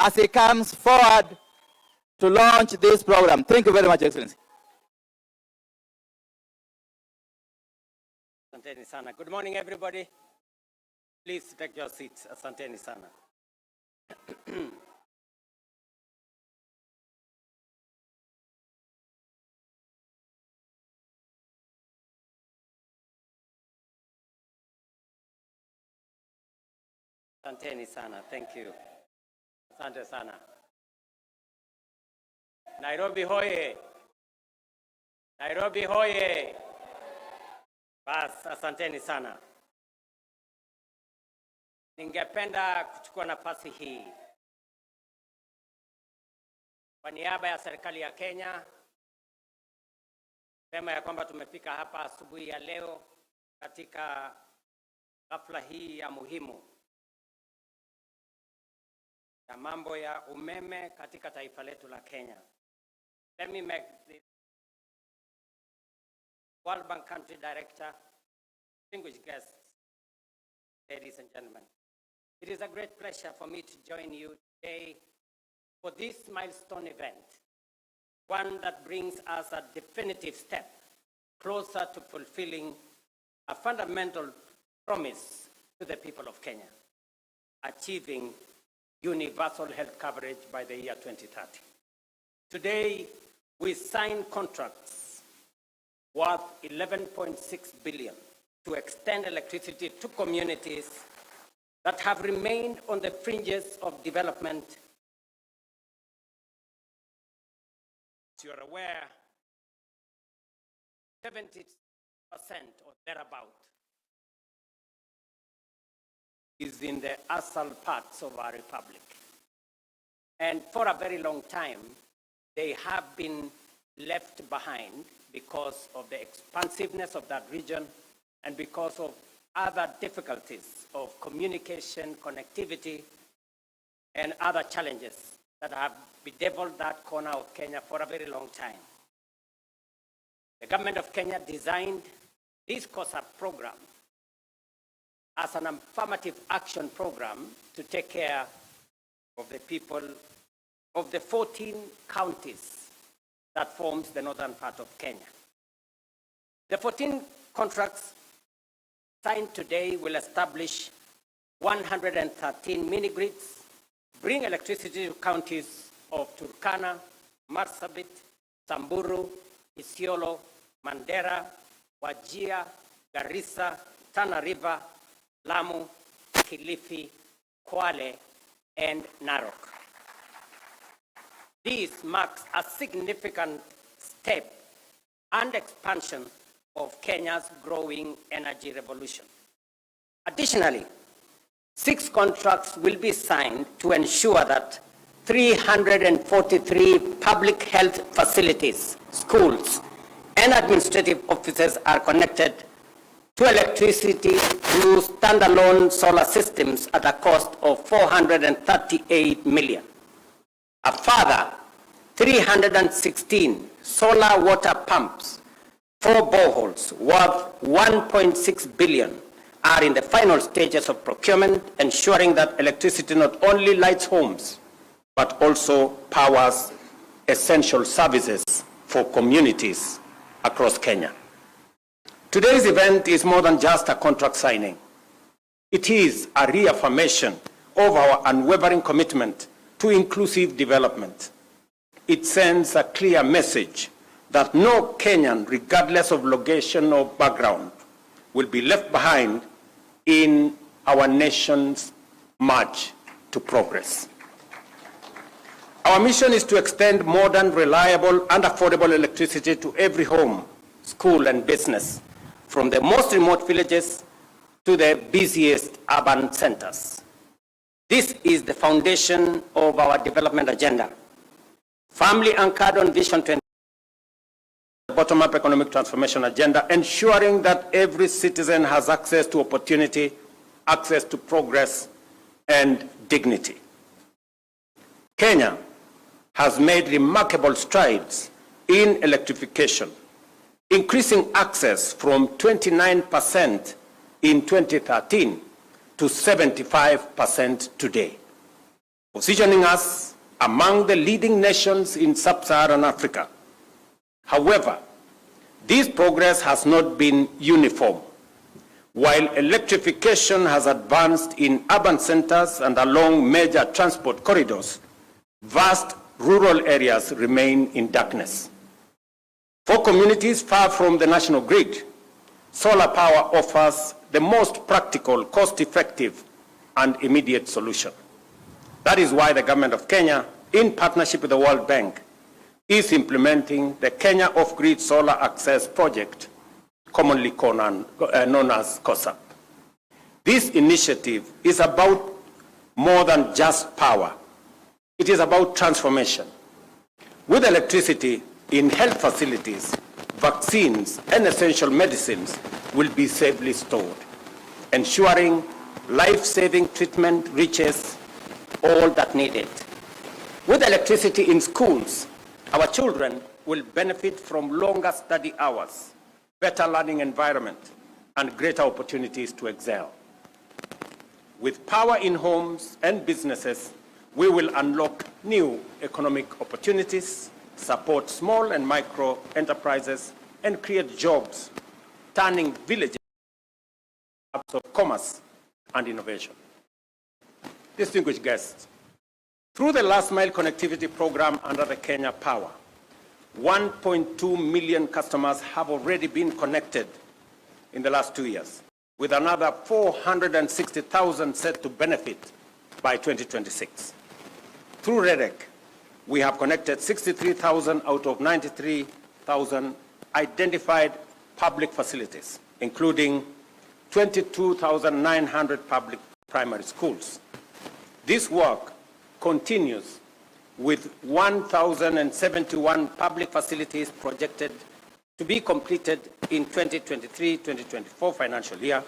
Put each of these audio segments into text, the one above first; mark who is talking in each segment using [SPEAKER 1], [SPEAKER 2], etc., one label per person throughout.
[SPEAKER 1] as he comes forward to launch this program. Thank you very much, Excellency.
[SPEAKER 2] Asanteni sana. Good morning, everybody. Please take your seats. Asanteni sana. Asanteni sana. Thank you. Asante sana. Nairobi hoye. Nairobi hoye. Bas, asanteni sana. Ningependa kuchukua nafasi hii kwa niaba ya serikali ya Kenya sema ya kwamba tumefika hapa asubuhi ya leo katika hafla hii ya muhimu ya mambo ya umeme katika taifa letu la Kenya. Let me make this World Bank Country Director, distinguished guests, ladies and gentlemen. It is a great pleasure for me to join you today for this milestone event, one that brings us a definitive step closer to fulfilling a fundamental promise to the people of Kenya, achieving universal health coverage by the year 2030. Today, we sign contracts worth 11.6 billion to extend electricity to communities that have remained on the fringes of development. As you're aware, 70% or thereabout is in the asal parts of our republic. And for a very long time, they have been left behind because of the expansiveness of that region and because of other difficulties of communication, connectivity, and other challenges that have bedeviled that corner of Kenya for a very long time. The government of Kenya designed this COSAP program as an affirmative action program to take care of the people of the 14 counties that forms the northern part of Kenya. The 14 contracts signed today will establish 113 mini-grids, bring electricity to counties of Turkana, Marsabit, Samburu, Isiolo, Mandera, Wajir, Garissa, Tana River, Lamu, Kilifi, Kwale, and Narok. This marks a significant step and expansion of Kenya's growing energy revolution. Additionally, 6 contracts will be signed to ensure that 343 public health facilities, schools, and administrative offices are connected to electricity through standalone solar systems at a cost of 438 million. A further 316 solar water pumps, 4 boreholes worth 1.6 billion are in the final stages of procurement, ensuring that electricity not only lights homes, but also powers essential services for communities across Kenya. Today's event is more than just a contract signing. It is a reaffirmation of our unwavering commitment to inclusive development. It sends a clear message that no Kenyan, regardless of location or background, will be left behind in our nation's march to progress. Our mission is to extend modern, reliable, and affordable electricity to every home, school, and business, from the most remote villages to the busiest urban centers. This is the foundation of our development agenda, firmly anchored on Vision 20, the bottom-up economic transformation agenda, ensuring that every citizen has access to opportunity, access to progress, and dignity. Kenya has made remarkable strides in electrification, increasing access from 29% in 2013 to 75% today. positioning us among the leading nations in sub-Saharan Africa. However, this progress has not been uniform. While electrification has advanced in urban centers and along major transport corridors, vast rural areas remain in darkness. For communities far from the national grid, solar power offers the most practical, cost-effective, and immediate solution. That is why the government of Kenya, in partnership with the World Bank, is implementing the Kenya Off-Grid Solar Access Project, commonly known as COSAP. This initiative is about more than just power. It is about transformation. With electricity in health facilities, vaccines and essential medicines will be safely stored, ensuring life-saving treatment reaches all that need it. With electricity in schools, our children will benefit from longer study hours, better learning environment, and greater opportunities to excel. With power in homes and businesses, we will unlock new economic opportunities, support small and micro enterprises, and create jobs, turning villages into hubs of commerce and innovation. Distinguished guests, through the last mile connectivity program under the Kenya Power, 1.2 million customers have already been connected in the last 2 years, with another 460,000 set to benefit by 2026. Through REDEC, we have connected 63,000 out of 93,000 identified public facilities, including 22,900 public primary schools. This work continues with 1,071 public facilities projected to be completed in 2023-2024 financial year,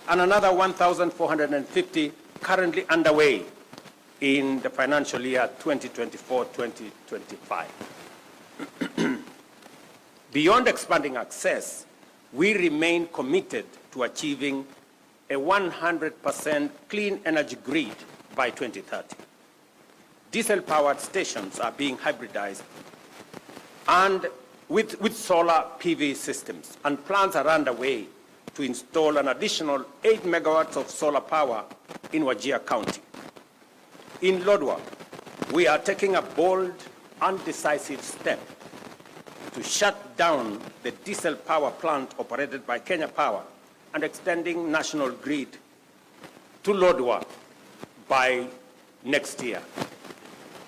[SPEAKER 2] and another 1,450 currently underway in the financial year 2024-2025. Beyond expanding access, we remain committed to achieving a 100% clean energy grid by 2030. Diesel-powered stations are being hybridized and with solar PV systems, and plans are underway to install an additional 8 megawatts of solar power in Wajir County. In Lodwar, we are taking a bold and decisive step to shut down the diesel power plant operated by Kenya Power and extending national grid to Lodwar by next year.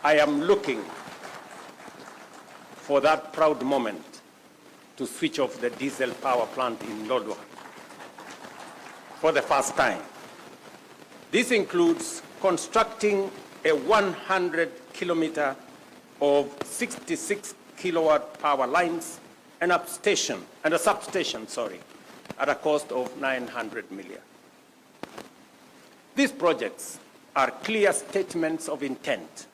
[SPEAKER 2] I am looking for that proud moment to switch off the diesel power plant in Lodwar for the first time. This includes constructing a 100-kilometer of 66 kilowatt power lines and a substation, at a cost of 900 million. These projects are clear statements of intent.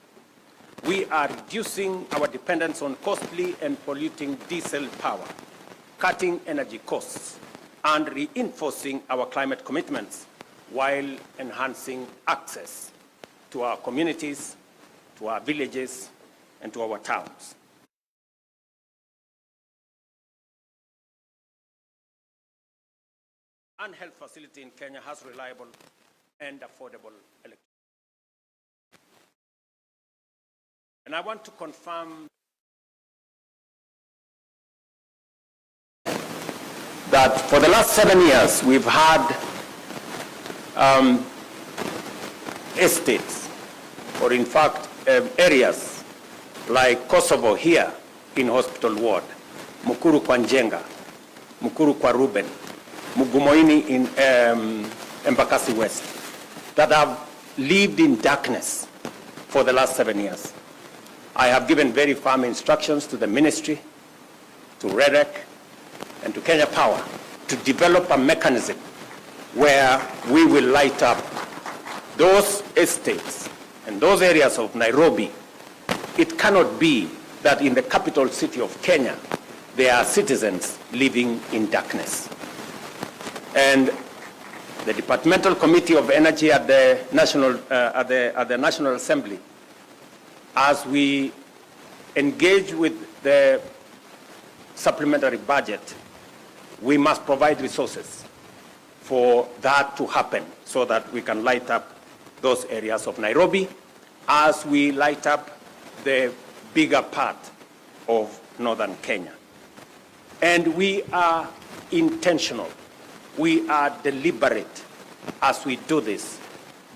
[SPEAKER 2] We are reducing our dependence on costly and polluting diesel power, cutting energy costs, and reinforcing our climate commitments while enhancing access to our communities, to our villages, and to our towns. One health facility in Kenya has reliable and affordable electricity. And I want to confirm that for the last 7 years, we've had estates, or in fact, areas like Kosovo here in Hospital Ward, Mukuru kwa Njenga, Mukuru kwa Ruben, Mugumoini in Embakasi West, that have lived in darkness for the last 7 years. I have given very firm instructions to the ministry, to REDEC, and to Kenya Power to develop a mechanism where we will light up those estates and those areas of Nairobi. It cannot be that in the capital city of Kenya, there are citizens living in darkness. And the Departmental Committee of Energy at the National Assembly, as we engage with the supplementary budget, we must provide resources for that to happen so that we can light up those areas of Nairobi as we light up the bigger part of northern Kenya. And we are intentional. We are deliberate as we do this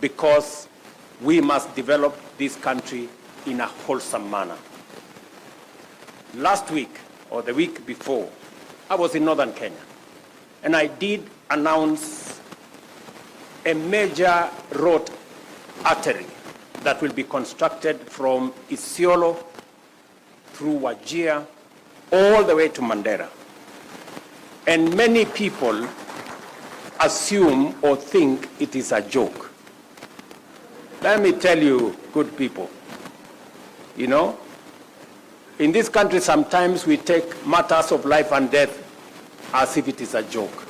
[SPEAKER 2] because we must develop this country in a wholesome manner. Last week or the week before, I was in northern Kenya and I did announce a major road artery that will be constructed from Isiolo through Wajir all the way to Mandera. And many people assume or think it is a joke. Let me tell you, good people, you know, in this country sometimes we take matters of life and death as if it is a joke.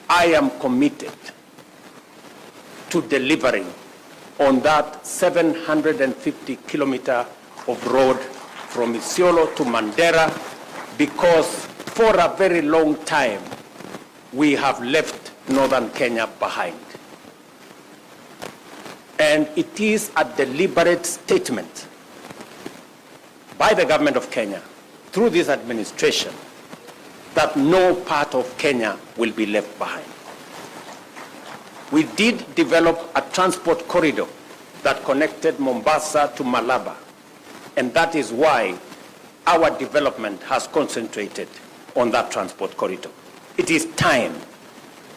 [SPEAKER 2] I am committed to delivering on that 750 kilometer of road from Isiolo to Mandera, because for a very long time we have left northern Kenya behind. And it is a deliberate statement by the government of Kenya through this administration that no part of Kenya will be left behind. We did develop a transport corridor that connected Mombasa to Malaba, and that is why our development has concentrated on that transport corridor. It is time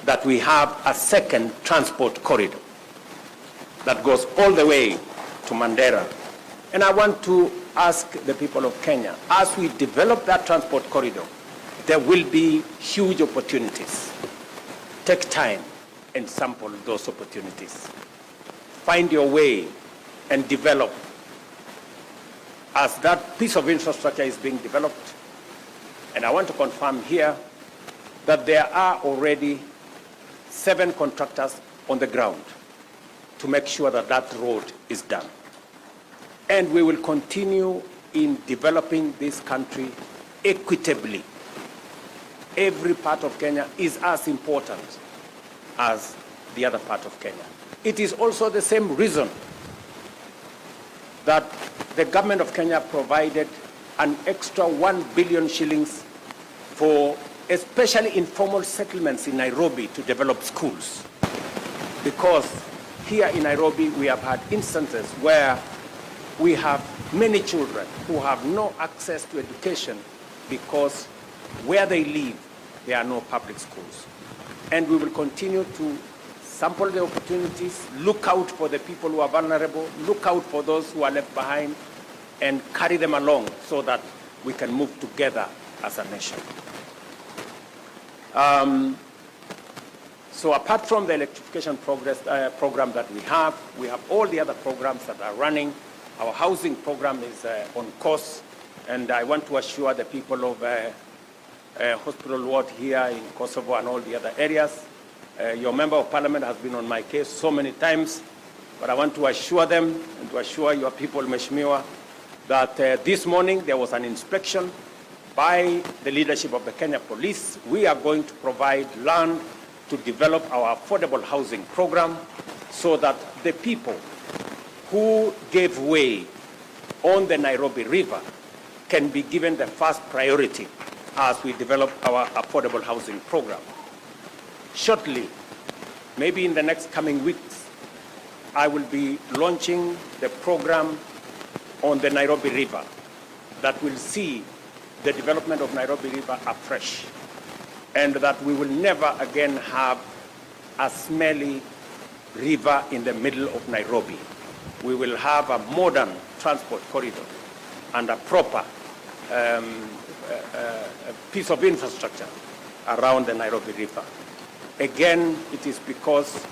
[SPEAKER 2] that we have a second transport corridor that goes all the way to Mandera. And I want to ask the people of Kenya, as we develop that transport corridor, there will be huge opportunities. Take time and sample those opportunities. Find your way and develop. As that piece of infrastructure is being developed, and I want to confirm here that there are already 7 contractors on the ground to make sure that that road is done. And we will continue in developing this country equitably. Every part of Kenya is as important as the other part of Kenya. It is also the same reason that the government of Kenya provided an extra 1 billion shillings for especially informal settlements in Nairobi to develop schools. Because here in Nairobi we have had instances where we have many children who have no access to education because where they live there are no public schools. And we will continue to sample the opportunities, look out for the people who are vulnerable, look out for those who are left behind, and carry them along so that we can move together as a nation. So apart from the electrification program that we have all the other programs that are running. Our housing program is on course, and I want to assure the people of Hospital Ward here in Kosovo and all the other areas. Your member of parliament has been on my case so many times, but I want to assure them and to assure your people, Mheshimiwa, that this morning there was an inspection by the leadership of the Kenya Police. We are going to provide land to develop our affordable housing program so that the people who gave way on the Nairobi River can be given the first priority as we develop our affordable housing program. Shortly, maybe in the next coming weeks, I will be launching the program on the Nairobi River that will see the development of Nairobi River afresh, and that we will never again have a smelly river in the middle of Nairobi. We will have a modern transport corridor and a proper piece of infrastructure around the Nairobi River. Again, it is because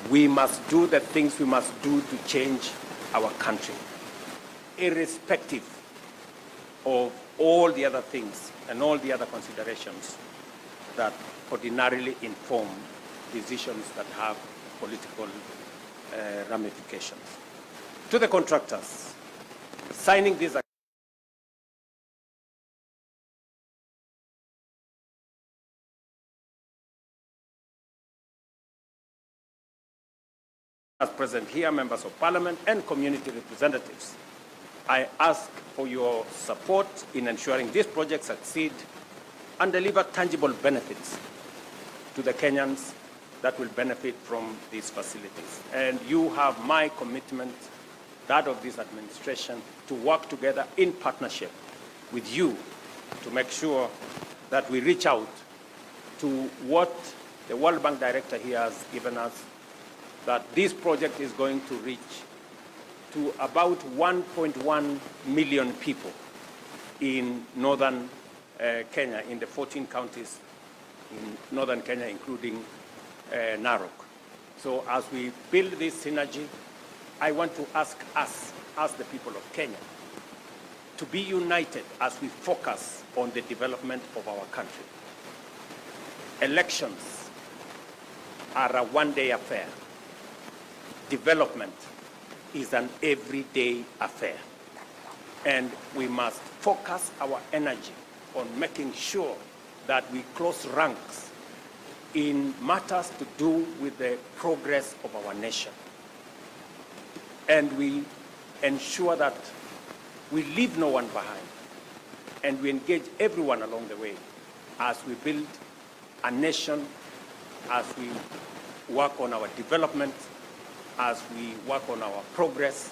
[SPEAKER 2] we must do the things we must do to change our country, irrespective of all the other things and all the other considerations that ordinarily inform decisions that have political ramifications. To the contractors, signing this as present here, members of parliament and community representatives, I ask for your support in ensuring these projects succeed and deliver tangible benefits to the Kenyans that will benefit from these facilities. And you have my commitment, that of this administration, to work together in partnership with you to make sure that we reach out to what the World Bank director here has given us, that this project is going to reach to about 1.1 million people in northern Kenya, in the 14 counties in northern Kenya, including Narok. So as we build this synergy, I want to ask us, as the people of Kenya, to be united as we focus on the development of our country. Elections are a one-day affair. Development is an everyday affair. And we must focus our energy on making sure that we close ranks in matters to do with the progress of our nation. And we ensure that we leave no one behind, and we engage everyone along the way as we build a nation, as we work on our development, as we work on our progress,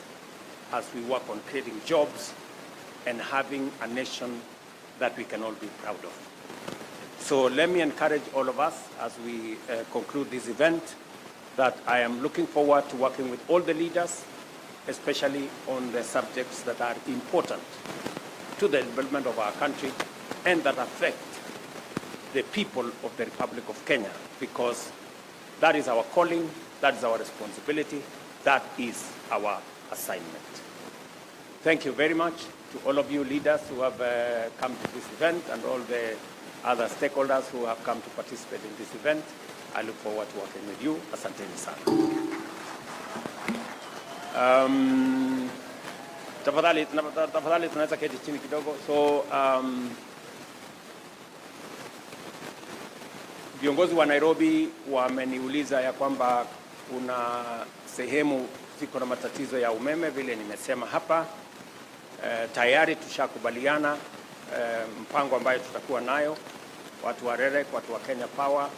[SPEAKER 2] as we work on creating jobs and having a nation that we can all be proud of. So let me encourage all of us as we conclude this event that I am looking forward to working with all the leaders, especially on the subjects that are important to the development of our country and that affect the people of the Republic of Kenya, because that is our calling, that is our responsibility, that is our assignment. Thank you very much to all of you leaders who have come to this event and all the other stakeholders who have come to participate in this event. I look forward to working with you. Asanteni sana. Tafadhali tunaweza keti chini kidogo. So viongozi wa Nairobi wameniuliza ya kwamba kuna sehemu ziko na matatizo ya umeme, vile nimesema hapa. Tayari tushakubaliana mpango ambayo tutakuwa nayo. Watu wa REREC, watu wa Kenya Power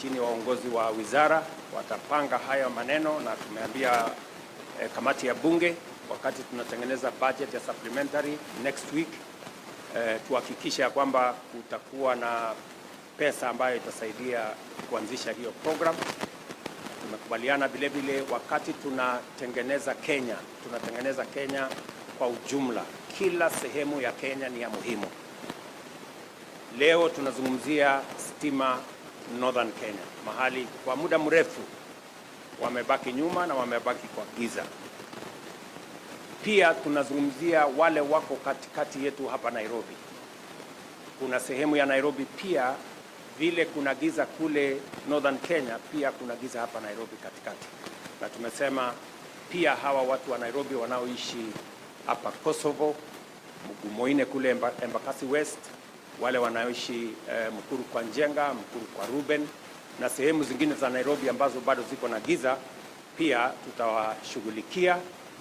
[SPEAKER 2] chini ya uongozi wa wizara watapanga haya maneno, na tumeambia kamati ya bunge wakati tunatengeneza budget ya supplementary next week tuhakikisha ya kwamba kutakuwa na pesa ambayo itasaidia kuanzisha hiyo program. Tumekubaliana vile vile wakati tunatengeneza Kenya kwa ujumla. Kila sehemu ya Kenya ni ya muhimu. Leo tunazungumzia stima Northern Kenya, mahali kwa muda mrefu wamebaki nyuma na wamebaki kwa giza. Pia tunazungumzia wale wako katikati yetu hapa Nairobi. Kuna sehemu ya Nairobi pia vile kuna giza kule Northern Kenya, pia kuna giza hapa Nairobi katikati. Na tumesema pia hawa watu wa Nairobi wanaoishi hapa Kosovo, Mugumoine kule Embakasi West, wale wanaoishi Mukuru kwa Njenga, Mukuru kwa Ruben na sehemu zingine za Nairobi ambazo bado ziko na giza, pia tutawashughulikia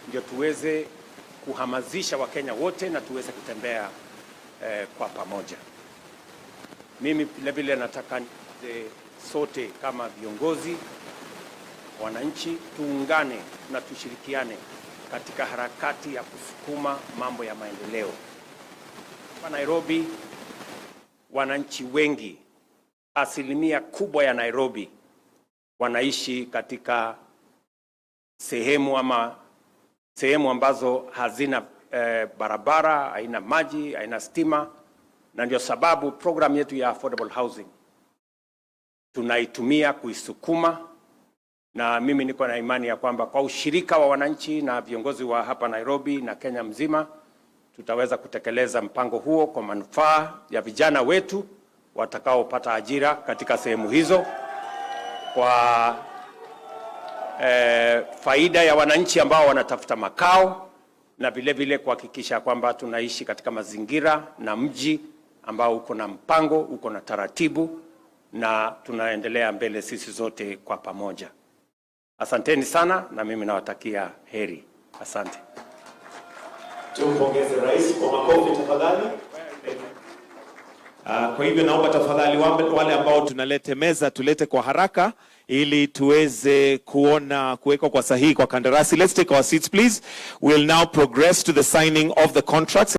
[SPEAKER 2] ndio tuweze kuhamasisha Wakenya wote na tuweze kutembea kwa pamoja. Mimi vile vile nataka sote kama viongozi, wananchi, tuungane na tushirikiane katika harakati ya kusukuma mambo ya maendeleo. Hapa Nairobi, wananchi wengi, asilimia kubwa ya Nairobi wanaishi katika sehemu ambazo hazina barabara, haina maji, haina stima, na ndio sababu program yetu ya affordable housing tunaitumia kuisukuma. Na mimi niko na imani ya kwamba kwa ushirika wa wananchi na viongozi wa hapa Nairobi na Kenya mzima tutaweza kutekeleza mpango huo kwa manufaa ya vijana wetu watakaopata ajira katika sehemu hizo, kwa faida ya wananchi ambao wanatafuta makao, na vile vile kuhakikisha kwamba tunaishi katika mazingira na mji ambao uko na mpango, uko na taratibu, na tunaendelea mbele sisi zote kwa pamoja. Asanteni sana, na mimi nawatakia heri. Asante.
[SPEAKER 3] Tumpongeze rais kwa makofi tafadhali. Kwa hivyo naomba tafadhali wale ambao tunalete meza tulete kwa haraka ili tuweze kuwekwa kwa sahihi kwa kandarasi. Let's take our seats please. We'll now progress to the signing of the contracts.